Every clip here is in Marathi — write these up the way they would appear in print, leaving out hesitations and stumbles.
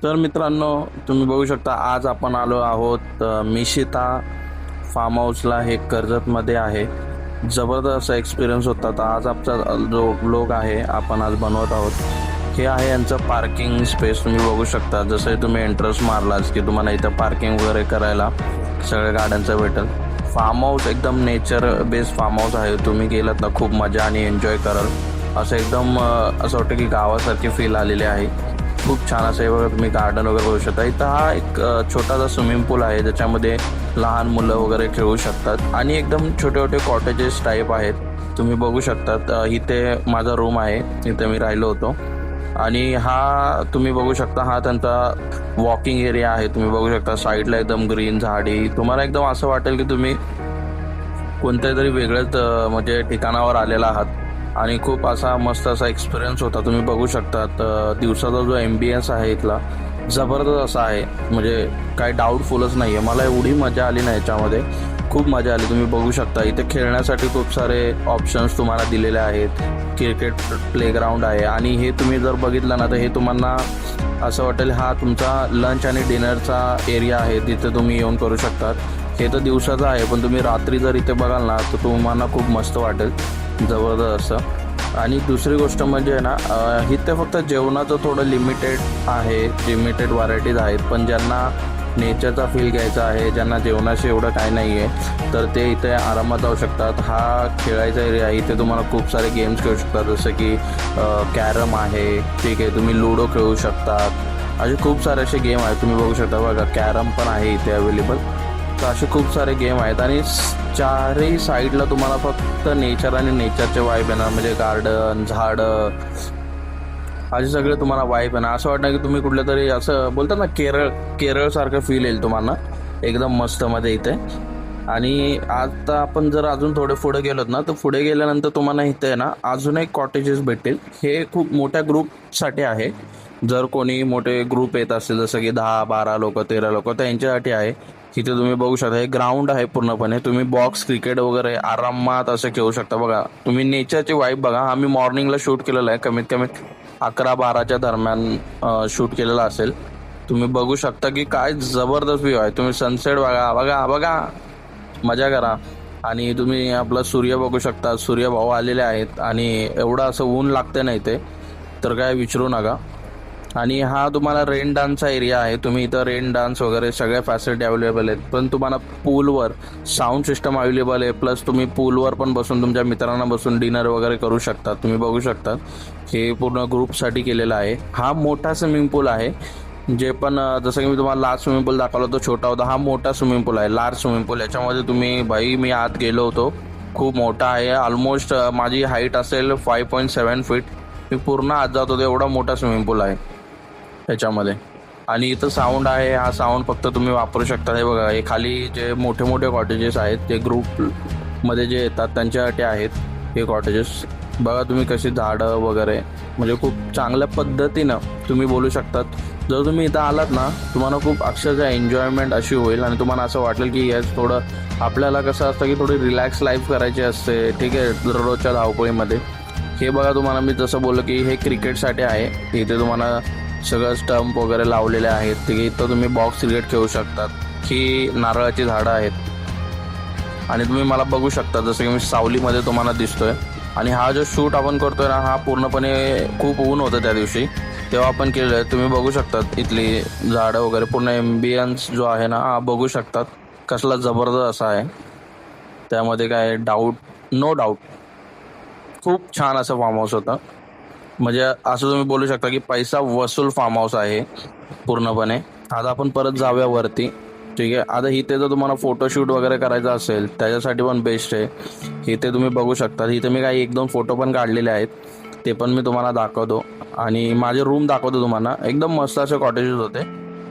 तर मित्रांनो, तुम्ही बघू शकता आज आपण आलो आहोत मिशिता फार्म हाऊसला. हे कर्जतमध्ये आहे. जबरदस्त एक्सपिरियन्स होता. तर आज आमचा जो ब्लॉग आहे आपण आज बनवत आहोत. हे आहे यांचं पार्किंग स्पेस. तुम्ही बघू शकता. जसं तुम्ही एंट्रन्स मारलाच की तुम्हाला इथं पार्किंग वगैरे करायला सगळ्या गाड्यांचं भेटेल. फार्म हाऊस एकदम नेचर बेस्ड फार्म हाऊस आहे. तुम्ही गेलात ना खूप मजा आणि एन्जॉय कराल. असं एकदम असं वाटतं की गावासारखी फील आलेली आहे. खूप छान असं आहे बघा. तुम्ही गार्डन वगैरे बघू शकता. इथं हा एक छोटासा स्विमिंग पूल आहे ज्याच्यामध्ये लहान मुलं वगैरे खेळू शकतात आणि एकदम छोटे छोटे कॉटेजेस टाईप आहेत. तुम्ही बघू शकतात. इथे माझा रूम आहे. इथे मी राहिलो होतो. आणि हा तुम्ही बघू शकता हा त्यांचा वॉकिंग एरिया आहे. तुम्ही बघू शकता साईडला एकदम ग्रीन झाडी. तुम्हाला एकदम असं वाटेल की तुम्ही कोणत्या तरी वेगळ्याच म्हणजे ठिकाणावर आलेला आहात. आणि खूप असा मस्त असा एक्सपिरियन्स होता. तुम्ही बघू शकतात दिवसाचा जो एम्बियन्स आहे इथला जबरदस्त असा आहे. म्हणजे काही डाऊटफुलच नाही आहे. मला एवढी मजा आली ना याच्यामध्ये. खूप मजा आली. तुम्ही बघू शकता इथे खेळण्यासाठी खूप सारे ऑप्शन्स तुम्हाला दिलेले आहेत. क्रिकेट प्लेग्राऊंड आहे आणि हे तुम्ही जर बघितलं ना तर हे तुम्हाला असं वाटेल हा तुमचा लंच आणि डिनरचा एरिया आहे. तिथे तुम्ही येऊन करू शकतात. हे तर दिवसाचं आहे पण तुम्ही रात्री जर इथे बघाल ना तर तुम्हाला खूप मस्त वाटेल. जबरदस्त असं. आणि दुसरी गोष्ट म्हणजे ना इथे फक्त जेवणाचं थोडं लिमिटेड आहे. लिमिटेड व्हरायटीज आहेत. पण ज्यांना नेचरचा फील घ्यायचा आहे, ज्यांना जेवणाशी एवढं काय नाही आहे तर ते इथे आरामात जाऊ शकतात. हा खेळायचा एरिया आहे. इथे तुम्हाला खूप सारे गेम्स खेळू शकतात. जसं की कॅरम आहे. ठीक आहे. तुम्ही लुडो खेळू शकतात. असे खूप सारे असे गेम आहेत. तुम्ही बघू शकता बघा कॅरम पण आहे इथे अवेलेबल. तर असे खूप सारे गेम आहेत आणि चारही साईडला तुम्हाला फक्त नेचर आणि नेचरचे वाईब येणार. म्हणजे गार्डन, झाडं असे सगळे तुम्हाला वाईब येणार. असं वाटतं की तुम्ही कुठल्या तरी असं बोलतात ना केरळसारखं फील येईल तुम्हाला. एकदम मस्त मध्ये इथे. आणि आता आपण जर अजून थोडे पुढे गेलोत ना तर पुढे गेल्यानंतर तुम्हाला इथे ना अजून एक कॉटेजेस भेटतील. हे खूप मोठ्या ग्रुपसाठी आहे. जर कोणी मोठे ग्रुप येत असतील जसं की 10-12 लोक 13 लोक त्यांच्यासाठी आहे. इथे तुम्ही बघू शकता हे ग्राउंड आहे पूर्णपणे. तुम्ही बॉक्स क्रिकेट वगैरे आरामात असं खेळू शकता. बघा तुम्ही नेचरची वाईब बघा. आम्ही मॉर्निंगला शूट केलेलं आहे. कमीत कमी 11-12च्या दरम्यान शूट केलेलं असेल. तुम्ही बघू शकता की काय जबरदस्त व्ह्यू आहे. तुम्ही सनसेट बघा बघा बघा. मजा करा. आणि तुम्ही आपला सूर्य बघू शकता. सूर्यभाऊ आलेले आहेत आणि एवढं असं ऊन लागते नाही ते तर काय विचारू नका. आणि हा तुम्हाला रेन डान्सचा एरिया आहे. तुम्ही इथं रेन डान्स वगैरे सगळ्या फॅसिलिटी अवेलेबल आहेत. पण तुम्हाला पूलवर साऊंड सिस्टम अवेलेबल आहे. प्लस तुम्ही पूलवर पण बसून तुमच्या मित्रांना बसून डिनर वगैरे करू शकता. तुम्ही बघू शकता हे पूर्ण ग्रुपसाठी केलेलं आहे. हा मोठा स्विमिंग पूल आहे. जे पण जसं की मी तुम्हाला लार्ज स्विमिंग पूल दाखवला तो छोटा होता. हा मोठा स्विमिंग पूल आहे. लार्ज स्विमिंग पूल. याच्यामध्ये तुम्ही मी आत गेलो होतो. खूप मोठा आहे. ऑलमोस्ट माझी हाईट असेल 5.7 फीट. मी पूर्ण आत जात होतो. एवढा मोठा स्विमिंग पूल आहे ह्याच्यामध्ये. आणि इथं साऊंड आहे. हा साऊंड फक्त तुम्ही वापरू शकता. हे बघा हे खाली जे मोठे मोठे कॉटेजेस आहेत ते ग्रुपमध्ये जे येतात त्यांच्यासाठी आहेत हे कॉटेजेस. बघा तुम्ही कशी झाडं वगैरे म्हणजे खूप चांगल्या पद्धतीनं तुम्ही बोलू शकतात. जर तुम्ही इथं आलात ना तुम्हाला खूप अक्षरशः एन्जॉयमेंट अशी होईल. आणि तुम्हाला असं वाटेल की यस थोडं आपल्याला कसं असतं की थोडी रिलॅक्स लाईफ करायची असते. ठीक आहे. दररोजच्या धावपळीमध्ये हे बघा तुम्हाला मी जसं बोललो की हे क्रिकेटसाठी आहे. इथे तुम्हाला सगळं स्टंप वगैरे लावलेले आहेत. ते इथं तुम्ही बॉक्स क्रिकेट खेळू शकतात. ही नारळाची झाडं आहेत. आणि तुम्ही मला बघू शकता जसं की मी सावलीमध्ये तुम्हाला दिसतोय. आणि हा जो शूट आपण करतोय ना हा पूर्णपणे खूप ऊन होतं त्या दिवशी तेव्हा आपण केलेलं आहे. तुम्ही बघू शकतात इथली झाडं वगैरे पूर्ण एम्बियन्स जो आहे ना हा बघू शकतात कसला जबरदस्त असा आहे. त्यामध्ये काय नो डाऊट खूप छान असं फार्म हाऊस होतं. म्हणजे असं तुम्ही बोलू शकता की पैसा वसूल फार्म हाऊस आहे पूर्णपणे. आता आपण परत जाऊया वरती. ठीक आहे. आता इथे जर तुम्हाला फोटोशूट वगैरे करायचा असेल त्याच्यासाठी पण बेस्ट आहे. इथे तुम्ही बघू शकता. इथे मी काही 1-2 फोटो पण काढलेले आहेत. ते पण मी तुम्हाला दाखवतो. आणि माझे रूम दाखवतो तुम्हाला. एकदम मस्त असे कॉटेजेस होते.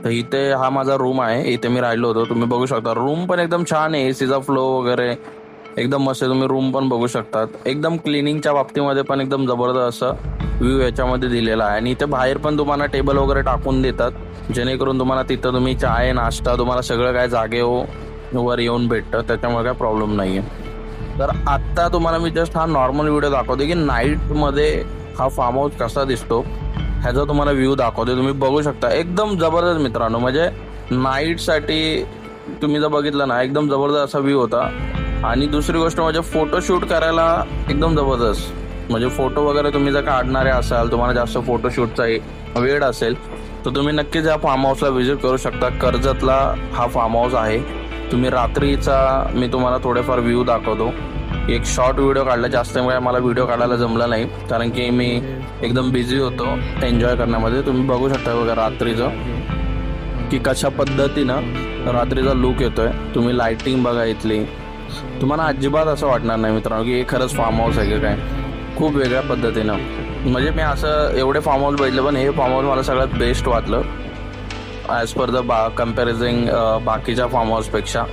तर इथे हा माझा रूम आहे. इथे मी राहिलो होतो. तुम्ही बघू शकता रूम पण एकदम छान आहे. एसीचा फ्लो वगैरे एकदम मस्त आहे. तुम्ही रूम पण बघू शकतात. एकदम क्लिनिंगच्या बाबतीमध्ये पण एकदम जबरदस्त असं व्ह्यू याच्यामध्ये दिलेला आहे. आणि इथे बाहेर पण तुम्हाला टेबल वगैरे टाकून देतात जेणेकरून तुम्हाला तिथं तुम्ही चाय नाश्ता तुम्हाला सगळं काय जागेवर येऊन भेटतं. त्याच्यामुळे काय प्रॉब्लेम नाही आहे. तर आत्ता तुम्हाला मी जस्ट हा नॉर्मल व्हिडिओ दाखवते की नाईटमध्ये हा फार्म हाऊस कसा दिसतो. ह्याचा तुम्हाला व्ह्यू दाखवते, तुम्ही बघू शकता. एकदम जबरदस्त मित्रांनो, म्हणजे नाईटसाठी तुम्ही जर बघितलं ना, एकदम जबरदस्त असा व्ह्यू होता. आणि दुसरी गोष्ट म्हणजे फोटोशूट करायला एकदम जबरदस्त. म्हणजे फोटो वगैरे तुम्ही जर काढणारे असाल, तुम्हाला जास्त फोटोशूटचा वेळ असेल, तर तुम्ही नक्कीच या फार्म हाऊसला व्हिजिट करू शकता. कर्जतला हा फार्म हाऊस आहे. तुम्ही रात्रीचा मी तुम्हाला थोडेफार व्ह्यू दाखवतो. एक शॉर्ट व्हिडिओ काढला, जास्त वेळा मला व्हिडिओ काढायला जमला नाही, कारण की मी एकदम बिझी होतो एन्जॉय करण्यामध्ये. तुम्ही बघू शकता बघा रात्रीचं की कशा पद्धतीनं रात्रीचा लुक येतोय. तुम्ही लाइटिंग बघा इथली, तुम्हाला अजिबात असं वाटणार नाही मित्रांनो की हे खरंच फार्म हाऊस आहे की काय. खूप वेगळ्या पद्धतीनं, म्हणजे मी असं एवढे फार्म हाऊस बघितले, पण हे फार्म हाऊस मला सगळ्यात बेस्ट वाटलं ॲज पर द कम्पॅरिझिंग बाकीच्या फार्म हाऊसपेक्षा.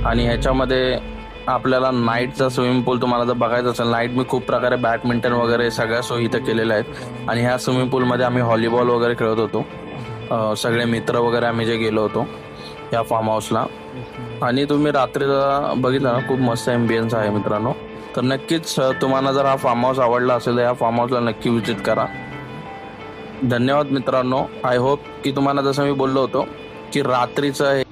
आणि ह्याच्यामध्ये आपल्याला नाईटचा स्विमिंग पूल तुम्हाला जर बघायचं असेल, नाईट मी खूप प्रकारे बॅडमिंटन वगैरे सगळ्या सोयी इथं केलेल्या आहेत. आणि ह्या स्विमिंग पूलमध्ये आम्ही व्हॉलीबॉल वगैरे खेळत होतो, सगळे मित्र वगैरे आम्ही जे गेलो होतो या फार्म हाऊसला. आणि तुम्ही रात्रीचा बघितलं ना, खूप मस्त ॲम्बियन्स आहे मित्रांनो. तर नक्कीच तुम्हाला जर हा फार्म हाऊस आवडला असेल तर या फार्म हाऊसला नक्की विजिट करा. धन्यवाद मित्रांनो. आय होप की तुम्हाला जसं मी बोललो होतो की रात्रीचं